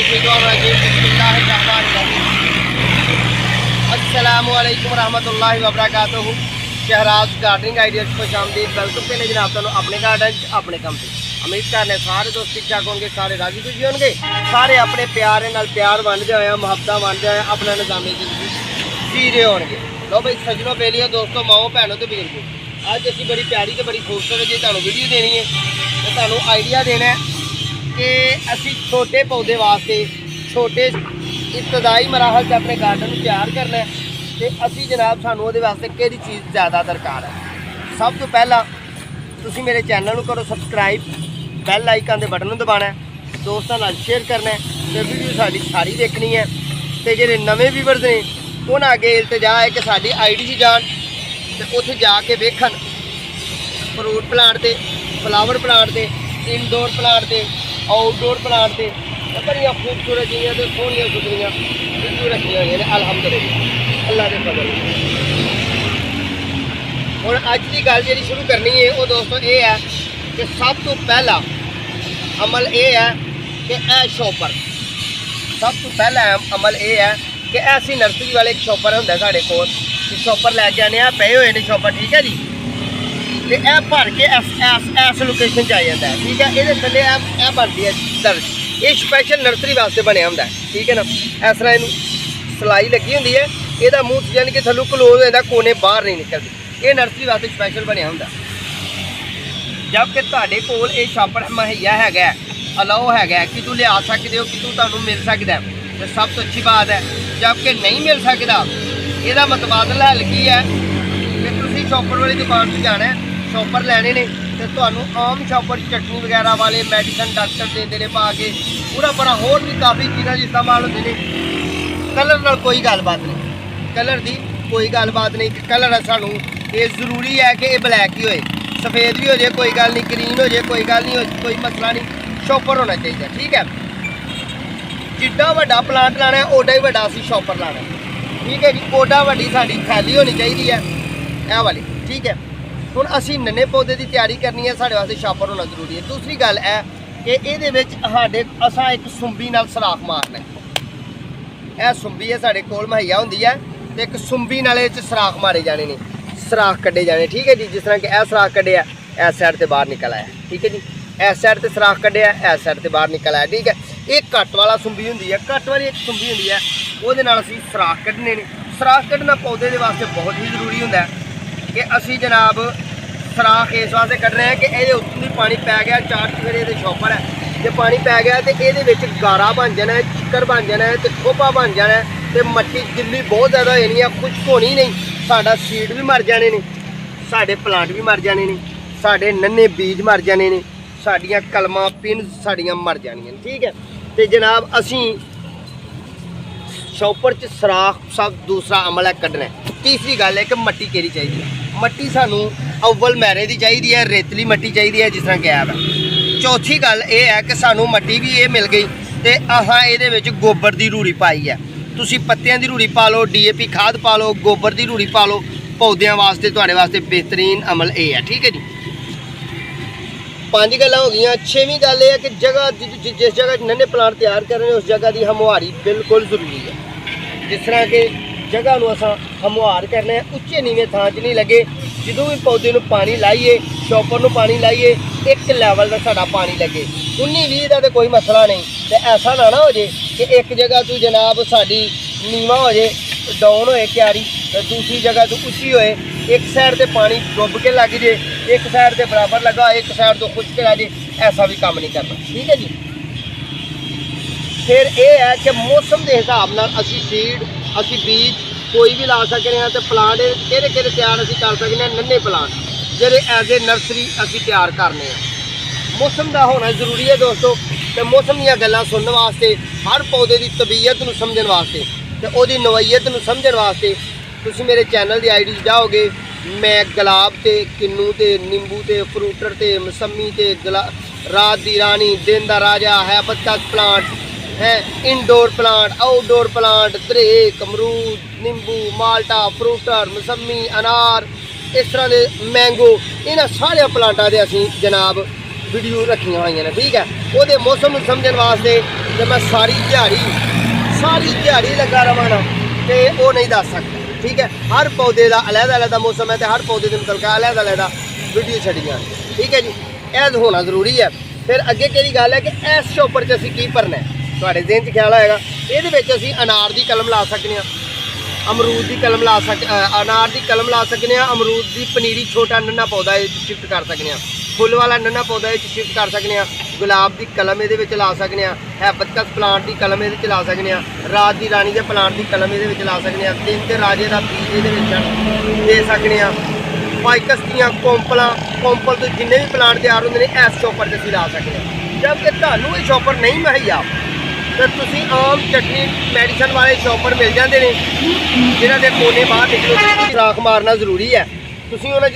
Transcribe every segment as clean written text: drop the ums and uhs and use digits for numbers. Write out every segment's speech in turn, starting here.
अस्सलामुअलैकुम रहमतुल्लाहि व बरकातुहू। शहराज गार्डनिंग आइडियाज़ खुश आमदीद। वेलकम करने जनाब तुहानू अपने गार्डन अपने काम से। उम्मीद करने सारे दोस्त ठीक ठाक होंगे, सारे राजी खुशी होंगे, सारे अपने प्यारे नाल प्यार वंडदे होए मुहब्बत वंडदे होए अपना निज़ामे जिंदगी जी रहे होंगे। लो भाई सजनों बेलियों दोस्तों माओ भैनों तो बुजुर्गों, अज असी बड़ी प्यारी तो बड़ी खूबसूरत जी तुहानू वीडियो देनी है तो तुहानू आइडिया देना है कि असी छोटे पौधे वास्ते छोटे इब्तदाई मराहल से अपने गार्डन में तैयार करना है तो असी जनाब सानू उहदे वास्ते किहड़ी चीज़ ज़्यादा दरकार है। सब तो पहला तुसी मेरे चैनल को करो सबसक्राइब, बैल आइकन के बटन दबाना है, दोस्तों नाल शेयर करना है तो वीडियो साडी सारी देखनी है। तो जिहड़े नवे व्यूअर्स ने उन्हां अगे इल्तजा है कि साडी आईडी च जान तो उत्थे जाके वेखन फ्रूट प्लांट ते फ्लावर प्लांट ते इनडोर प्लांट ते आउटडोर प्लांट ते बड़िया खूबसूरत जिहियां ते सोहणियां सुथरियां वीडियो रखियां होईयां ने अलहमदुलिल्लाह अल्लाह के फजल। हुण अज की गल जी शुरू करनी है वो दोस्तों ये है कि सब तो पहला अमल ये है कि यह शॉपर, सब तो पहला अमल ये है कि ऐसी नर्सरी वाले एक शॉपर होंगे साढ़े को शॉपर लैके आने पे हुए ने शॉपर, ठीक है जी। तो यह भर के ऐस लोकेशन च आ जाता है, ठीक है। ये थले यह बनती है दर्ज, ये स्पैशल नर्सरी वास्ते बनया होंगे, ठीक है ना। इस तरह इनू सिलाई लगी होंगी है, यदा मूँह यानी कि थल्लों क्लोज हो जाता, कोने बाहर नहीं निकलती, ये नर्सरी वास्ते स्पैशल बनया होंगे। जबकि तुहाडे कोल ये शॉपर मुहैया है, अलाउ है कि तू लिया सकते हो, कि तू तुहानू मिल सकता है तो सब तो अच्छी बात है। जबकि नहीं मिल सकता यदा मतबादला हल की है कि तुसीं शॉपर वाली दुकान पर जाना है, शॉपर लैने ने तो तुहानू आम शॉपर चटनी वगैरह वाले मेडिसन डॉक्टर देंदे ने पा के पूरा बड़ा होर भी काफ़ी चीज़ां इस्तेमाल होंदे ने। कलर नाल कोई गलबात नहीं, कलर की कोई गलबात नहीं कि कलर सानू ये जरूरी है कि ये ब्लैक ही होए, सफ़ेद भी हो जाए कोई गल नहीं, ग्रीन हो जाए कोई गल नहीं, कोई मसला नहीं, शॉपर होना चाहिए, ठीक है। जिड्डा वड्डा प्लांट लाना है ओडा ही वड्डा असीं शॉपर लाना है, ठीक है जी। ओडा वड्डी साडी थैली होनी चाहिए है यह वाली, ठीक है। हुण असीं नन्हे पौधे की तैयारी करनी है, साढ़े वास्ते शॉपर होना जरूरी है। दूसरी गल है कि इहदे विच साडे असां एक सुंबी नाल सराख मारना है, यह सुंबी है साढ़े कोल मुहैया होंदी है तो एक सुंबी नाल इह च सराख मारे जाने ने, सराख कड्ढे जाने, ठीक है जी। जिस तरह कि यह सराख कड्ढिया इस साइड से बाहर निकल आया, ठीक है जी। इस साइड से सराख कड्ढिया इस साइड से बाहर निकल आया, ठीक है। एक कट वाला सुंबी होंदी है, कट वाली एक सुंबी होंदी है, उहदे नाल असीं सराख कड्ढने ने। सराख कड्ढना पौधे के वास्ते बहुत ही जरूरी होंदा है कि असीं जनाब सराख इस वास्ते कड्ढने हैं कि ये उत्तों दी पानी पै गया, चार चफेरे दे शॉपर है, जो पानी पै गया तो ये गारा बन जाना है, चिक्कर बन जाना है, तो खोपा बन जाना है, तो मट्टी गिल्ली बहुत ज़्यादा हो जानी है, खुश्क होनी नहीं, साडा सीड भी मर जाने ने, साडे प्लांट भी मर जाने ने, साडे नन्हे बीज मर जाने ने, साडियां कलमां पिन साडियां मर जानियां, ठीक है। तो जनाब असीं शॉपर च सराख सब दूसरा अमल है कड्ढना है। तीसरी गल है कि मट्टी केड़ी चाहिए, मट्टी सानू अव्वल मैरे की चाहिए है, रेतली मट्टी चाहिए है जिस तरह गैब है। चौथी गल ये है कि सानू मट्टी भी ये मिल गई तो असां इहदे विच गोबर की रूड़ी पाई है, तुसीं पत्तियां की रूड़ी पा लो, DAP खाद पा लो, गोबर की रूड़ी पा लो, पौधों वास्ते तुहाडे वास्ते बेहतरीन अमल ये है, ठीक है जी। 5 गल्लां हो गई। 6वीं गल यह है कि जगह जिस जगह नन्हे प्लांट तैयार कर रहे हैं उस जगह की हमुहारी बिल्कुल जरूरी है। जिस तरह कि जगह नूं असां हमुहार करना है, उच्चे नीवें थां च नहीं लगे, जो भी पौधे नूं पानी लाइए, शॉपर नूं पानी लाइए, एक लैवल का साडा पानी लगे, 19-20 का तो कोई मसला नहीं। तो ऐसा ना हो जाए कि एक जगह तो जनाब साडी नीवा हो जाए, डाउन होए क्यारी, तो दूसरी जगह तो उच्ची होए, एक साइड से पानी डुब के लग जाए, एक साइड से बराबर लगा, एक साइड तो खुश्क रह जाए, ऐसा भी काम नहीं करना, ठीक है जी। फिर यह है कि मौसम के हिसाब नाल असीं सीड असीं बीज कोई भी ला सकते हैं, तो प्लांट किहड़े किहड़े तैयार असीं कर सकते हैं, नन्हे प्लांट जिहड़े एज ए नर्सरी असीं तैयार करने हैं। मौसम का होना जरूरी है दोस्तों, तो मौसम दी गल्लां सुनने वास्ते, हर पौधे की तबीयत नूं समझण वास्ते तो उहदी नवैयत नूं समझण वास्ते तुसीं मेरे चैनल की आईडी जाओगे, मैं गुलाब ते किन्नू ते नींबू ते फ्रूटर ते मौसमी ते रात दी रानी, दिन दा राजा, हैबिस्कस प्लांट है, इनडोर प्लांट, आउटडोर प्लांट, दरेक, अमरूद, नींबू, माल्टा, फ्रूटर, मौसमी, अनार, इस तरह के मैंगो, इन्हां सारे प्लांटा दे असीं जनाब वीडियो रखियां हुई ने, ठीक है। वो मौसम समझने वास्ते ਤੇ ਮੈਂ ਸਾਰੀ ਦਿਹਾੜੀ ਲੱਗਾ ਰਵਾਂ ਨਾ ਤੇ ਉਹ ਨਹੀਂ ਦੱਸ ਸਕਦਾ। ठीक है, हर पौधे का अलग-अलग मौसम है तो हर पौधे के मतलब अलग-अलग वीडियो छड़ियाँ। ठीक है जी, यह होना जरूरी है। फिर अगे केड़ी गल है कि इस चोपर च असीं की भरना है, तुहाडे ज़हन च ख्याल आएगा। ये असीं अनार की कलम ला सकते हैं, अमरूद की कलम ला अनार की कलम ला सकते हैं, अमरूद की पनीरी छोटा नन्हा पौधा शिफ्ट कर सकते हैं, फुल वाला नन्हा पौधा शिफ्ट कर सकते हैं, गुलाब की कलम ये ला सकते हैं, हैबिस्कस प्लांट की कलम ये ला सकते हैं, रात की रानी के प्लांट की कलम ये ला सकते हैं, तीन राजे का बीज ये दे सकते हैं, फाइकस दियाँ कोंपल तो जिन्ने भी प्लांट तैयार होंगे ने इस चोपर से ला सकते हैं। जबकि तुहानूं ये चोपर नहीं मुहैया तो तुसीं आम चटनी मैडिसन वाले चोपर मिल जाते हैं जिन्हों के कोने बाहर निकलो। सराख मारना जरूरी है, तुसीं उन्हां 'च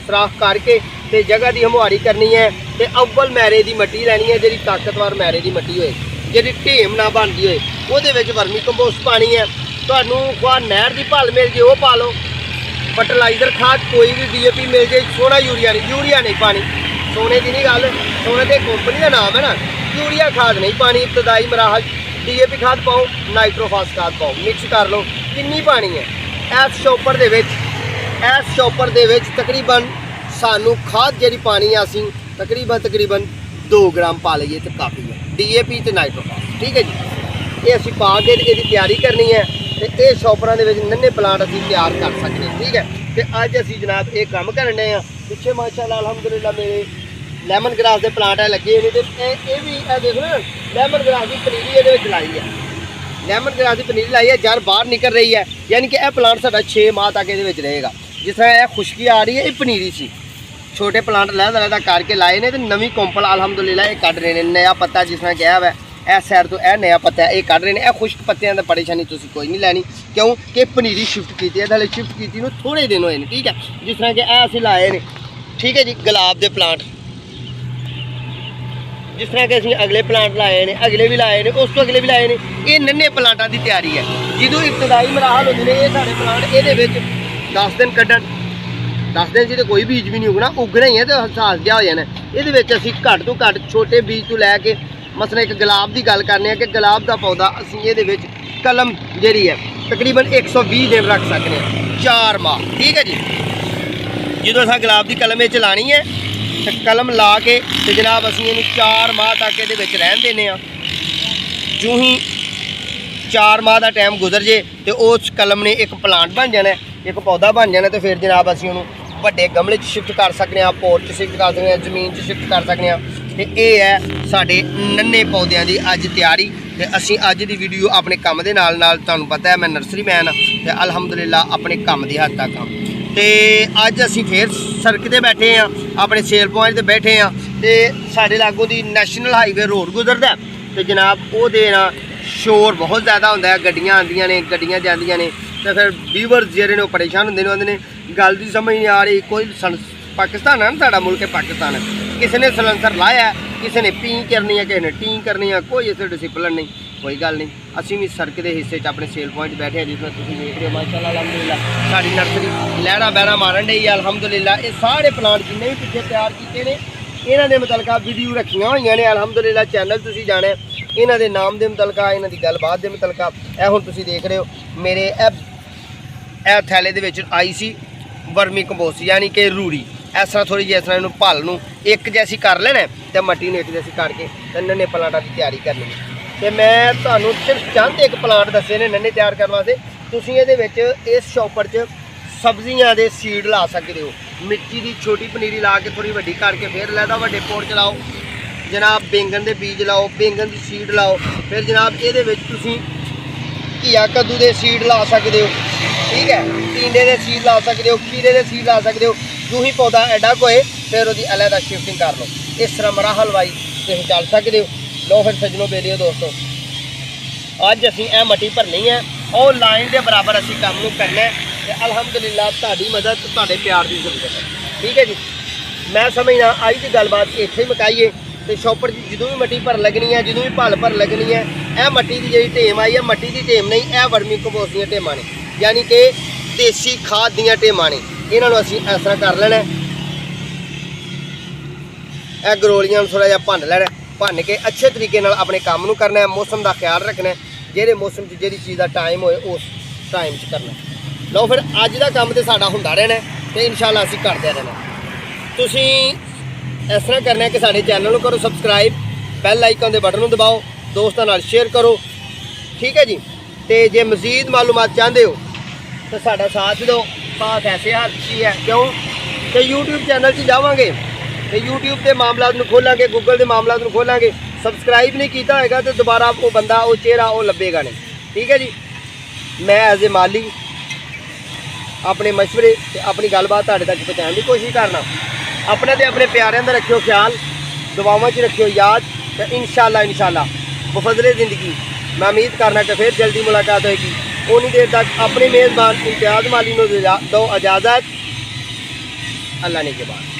सराख करके तो जगह की हमुआरी करनी है। तो अव्वल मैरे की मट्टी लैनी है, जी ताकतवर मैरे की मट्टी होए, जी ढेम ना बनती होए, वो वर्मी कंपोस्ट पानी है। तुहानूं खा नहर की भल मिल जाए वो पा लो, फर्टिलाइजर खाद कोई भी DAP मिल जाए, सोना यूरिया नहीं पानी। सोने की नहीं गल, सोने तो कंपनी का नाम है ना। यूरिया खाद नहीं पानी, इब्तदाई मराहल DAP खाद पाओ, नाइट्रोफास खाद पाओ, मिक्स कर लो। किन्नी पानी है इस चोपर दे विच तकरीबन सानू खाद जी पानी असी तकरीबन 2 ग्राम पा लीए तो काफ़ी है, DAP तो नाइट्रोफास। ठीक है जी, ये असी पा के इसकी तैयारी करनी है तो ये चोपरां दे विच नन्हे प्लांट असी तैयार कर सकते हैं। ठीक है, तो अज असी जनाब ये काम करने हैं। पिछे माशाअल्लाह अल्हम्दुलिल्लाह मेरे लैमन ग्रास के प्लांट लगे हुए तो ये भी देख लो ना, लैमन ग्रास की पनीरी ये लाई है, लैमन ग्रास की पनीरी लाई है, जड़ बाहर निकल रही है, यानी कि यह प्लांट साडा 6 माह तक ये रहेगा। जिस तरह यह खुशकी आ रही है, ये पनीरी सी, छोटे प्लांट लहदा करके लाए ने तो नवी कोंपल अल्हम्दुलिल्लाह ये कढ़ रहे हैं। नया पत्ता जिस तरह कहा हुआ है इस साइड तो यह नया पत्ता है ये कढ़ रहे हैं। यह खुश्क पत्तियां की परेशानी तुसीं कोई नहीं लैनी, क्यों कि पनीरी शिफ्ट की है, हले शिफ्ट की थोड़े दिन होए। ठीक है, जिस तरह कि यह असीं लाए ने। ठीक है जी, गुलाब के प्लांट जिस तरह के असीं अगले प्लांट लाए ने, अगले भी लाए ने, उस तो अगले भी लाए ने। ये नन्हे प्लांटां की तैयारी है, जो इब्तदाई मराहल होंदे ने, ये साडे प्लांट ये 10 दिन कड्ढण, 10 दिन तो कोई बीज भी नहीं उगना, उगना ही है तो हसास गया हो जाना। ये असीं घट तो घट छोटे बीज तो लैके मसला एक गुलाब की गल करने कि गुलाब का पौधा असीं ये कलम जी है तकरीबन 120 दिन रख सकते हैं, 4 माह। ठीक है जी, जो अस गुलाब की कलम ये लानी है तो कलम ला के तो जनाब असीं इहनूं 4 माह तक ये रहन देने। जो ही 4 माह का टाइम गुजर जे तो उस कलम ने एक प्लांट बन जाना, एक पौधा बन जाना। तो फिर जनाब असीं उहनूं ਵੱਡੇ गमले शिफ्ट कर सकते हैं, पोट शिफ्ट कर सकते हैं, जमीन शिफ्ट कर सकते हैं। तो ये है साडे नन्हे पौधों की अज तैयारी। तो असीं अज की वीडियो अपने काम के नाल नाल, तुहानूं पता है मैं नर्सरी मैन हाँ तो अल्हम्दुलिल्लाह अपने काम की हद तक हाँ। तो अज असीं फिर सड़क पर बैठे हाँ, अपने सेल पॉइंट पर बैठे हाँ, तो साडे लागों की नैशनल हाईवे रोड गुजरदा तो जनाब वो ना शोर बहुत ज़्यादा होंदा है, गड्डियां आंदियां ने, गड्डियां जांदियां ने। तो फिर व्यूअर्स जेह्ड़े ने परेशान होंदे ने, उन्होंने गल की समझ नहीं आ रही। कोई पाकिस्तान है ना, साडा मुल्क है पाकिस्तान है, किसी ने सलेंसर लाया, किसी ने पी करनी है, किसी ने टी करनी है, कोई इसे डिसिपलिन नहीं, कोई गल नहीं। असीं भी सड़क के हिस्से अपने सेल पॉइंट बैठे हैं, जिसमें तुसीं देख रहे हो माशाअल्लाह अल्हम्दुलिल्लाह साडी नर्सरी लहरा बहरा मारन डई है अल्हम्दुलिल्लाह। ये सारे प्लांट जिन्ने भी पिछले तैयार किए हैं इन्हां दे मुतलका वीडियो रखियां होईयां ने अल्हम्दुलिल्लाह। चैनल तुसीं जाना इन्हां दे नाम के मुतलका, इन्हां दी गलबात के मुतलका। यह हुण तुसीं देख रहे हो मेरे ए थैले दे विच आई सी वर्मी कंपोस्ट यानी कि रूड़ी। इस तरह थोड़ी जी इस तरह इन्हूं भल नूं एक जैसी कर लेना तो मट्टी नूं एक जैसी करके तो नन्हे प्लांटां की तैयारी करनी। तो मैं तुहानूं सिर्फ चंद एक प्लांट दस्से ने नन्हे तैयार करने वास्ते। तुसीं इहदे विच इस चॉपर च सब्जियां दे सीड ला सकते हो, मिर्ची की छोटी पनीरी ला के थोड़ी वड्डी करके फिर लैदा वड्डे पोट च लाओ जनाब, बैंगन के बीज लाओ, बैंगन की सीड लाओ, फिर जनाब ये घिया कद्दू के सीड ला सकते हो। ठीक है, टींडे के सीड ला सकते हो, खीरे के सीड ला सकते हो। जो ही पौधा एडा को है फिर वो अलग शिफ्टिंग कर लो, इस तरह मराहल वाइज तुम चल सकते हो। लो फिर सजनों बेलियो दोस्तों, अज असीं यह मट्टी भरनी है और लाइन के बराबर असीं काम नूं करना है। अल्हम्दुलिल्लाह तुहाडी मदद तुहाडे प्यार की जरूरत है। ठीक है जी, मैं समझना अज की गलबात इत्थे ही मुकाईए। तो शॉपर की जो भी मट्टी भर लगनी है, जो भी भल भर लगनी है, यह मट्टी की जी ढेम आई है, मट्टी की ढेम नहीं, यह वर्मी कंपोस्ट दी ढेमां ने, यानी कि देसी खाद दी ढेमां ने। इन्हों असीं इस तरह कर लेना, यह गरोलियां थोड़ा जिहा भंन लेना, ਭੰਨ ਕੇ ਅੱਛੇ ਤਰੀਕੇ ਨਾਲ ਆਪਣੇ ਕੰਮ ਨੂੰ ਕਰਨਾ ਹੈ। ਮੌਸਮ ਦਾ ਖਿਆਲ ਰੱਖਣਾ ਹੈ, ਜਿਹੜੇ ਮੌਸਮ 'ਚ ਜਿਹੜੀ ਚੀਜ਼ ਦਾ ਟਾਈਮ ਹੋਏ ਉਸ ਟਾਈਮ 'ਚ ਕਰਨਾ। ਲਓ ਫਿਰ ਅੱਜ ਦਾ ਕੰਮ ਤੇ ਸਾਡਾ ਹੁੰਦਾ ਰਹਿਣਾ ਤੇ ਇਨਸ਼ਾਅੱਲਾ ਅਸੀਂ ਕਰਦੇ ਰਹਿਣਾ। ਤੁਸੀਂ ਇਸ ਤਰ੍ਹਾਂ ਕਰਨਾ ਹੈ ਕਿ ਸਾਡੇ ਚੈਨਲ ਨੂੰ ਕਰੋ ਸਬਸਕ੍ਰਾਈਬ, ਬੈਲ ਆਈਕਨ ਦੇ ਬਟਨ ਨੂੰ ਦਬਾਓ, ਦੋਸਤਾਂ ਨਾਲ ਸ਼ੇਅਰ ਕਰੋ, ਠੀਕ ਹੈ ਜੀ। ਤੇ ਜੇ ਮਜ਼ੀਦ ਮਾਲੂਮਾਤ ਚਾਹੁੰਦੇ ਹੋ ਤਾਂ ਸਾਡਾ ਸਾਥ ਦਿਓ। ਸਾਥ ਐਸੇ ਹੱਥ ਕੀ ਹੈ ਕਿਉਂ ਤੇ YouTube ਚੈਨਲ 'ਚ ਜਾਵਾਂਗੇ ਤੇ YouTube ਦੇ ਮਾਮਲਾਤ ਨੂੰ ਖੋਲਾਂਗੇ, ਗੂਗਲ ਦੇ ਮਾਮਲਾਤ ਨੂੰ ਖੋਲਾਂਗੇ। ਸਬਸਕ੍ਰਾਈਬ ਨਹੀਂ ਕੀਤਾ ਹੋਏਗਾ ਤੇ ਦੁਬਾਰਾ ਉਹ ਬੰਦਾ, ਉਹ ਚਿਹਰਾ ਉਹ ਲੱਭੇਗਾ ਨਹੀਂ, ਠੀਕ ਹੈ ਜੀ। ਮੈਂ ਐਜ਼ ਏ ਮਾਲੀ ਆਪਣੇ ਮਸ਼ਵਰੇ ਤੇ ਆਪਣੀ ਗੱਲਬਾਤ ਤੁਹਾਡੇ ਤੱਕ ਪਹੁੰਚਾਉਣ ਦੀ ਕੋਸ਼ਿਸ਼ ਕਰਨਾ। ਆਪਣੇ ਤੇ ਆਪਣੇ ਪਿਆਰਿਆਂ ਦਾ ਰੱਖਿਓ ਖਿਆਲ, ਦੁਆਵਾਂ 'ਚ ਰੱਖਿਓ ਯਾਦ ਤੇ ਇਨਸ਼ਾਅੱਲਾ ਮੁਫਜ਼ਲੇ ਜ਼ਿੰਦਗੀ मैं उम्मीद करना कि फिर जल्दी मुलाकात होगी। उन्हीं देर तक अपने मेज़बान इम्तियाज़ माली को दो इजाज़त। अल्लाह ने के बाद।